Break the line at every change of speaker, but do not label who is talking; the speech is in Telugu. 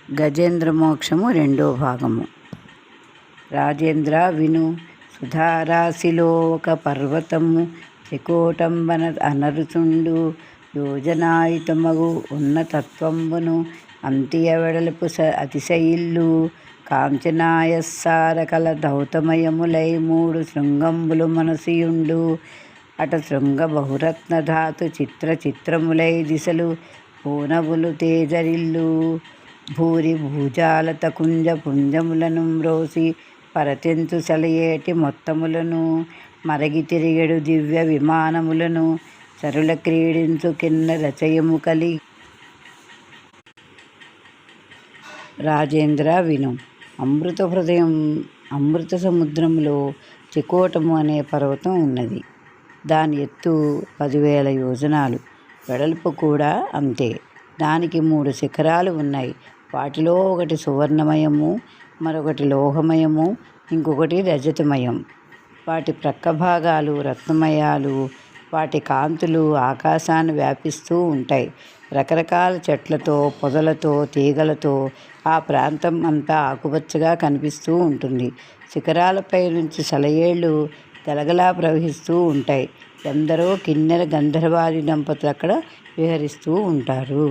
గజేంద్ర మోక్షము రెండో భాగము. రాజేంద్ర విను, సుధారాశిలో ఒక పర్వతము త్రికోటంబన అనరుచుండు యోజనాయుతమగు ఉన్నతత్వంబును అంతియ వెడల్పు అతిశయిల్లు కాంచనాయస్సార కల దౌతమయములై మూడు శృంగంబులు మనసియుండు అట శృంగ బహురత్నధాతు చిత్ర చిత్రములై దిశలు పూనవులు తేజరిల్లు భూరి భూజాలత కుంజ పుంజములను మ్రోసి పరతెంచు సెలయేటి మొత్తములను మరగి తిరిగెడు దివ్య విమానములను సరుల క్రీడించు కిన్న రచయము కలి. రాజేంద్ర విను, అమృత హృదయం అమృత సముద్రములో త్రికోటము అనే పర్వతం ఉన్నది. దాని ఎత్తు 10,000 యోజనాలు, వెడల్పు కూడా అంతే. దానికి 3 శిఖరాలు ఉన్నాయి. వాటిలో ఒకటి సువర్ణమయము, మరొకటి లోహమయము, ఇంకొకటి రజతమయం. వాటి ప్రక్క భాగాలు రత్నమయాలు. వాటి కాంతులు ఆకాశాన్ని వ్యాపిస్తూ ఉంటాయి. రకరకాల చెట్లతో, పొదలతో, తీగలతో ఆ ప్రాంతం అంతా ఆకుపచ్చగా కనిపిస్తూ ఉంటుంది. శిఖరాలపై నుంచి సెలయేళ్ళు గలగలా ప్రవహిస్తూ ఉంటాయి. ఎందరో కిన్నెర గంధర్వాది దంపతులు అక్కడ విహరిస్తూ ఉంటారు.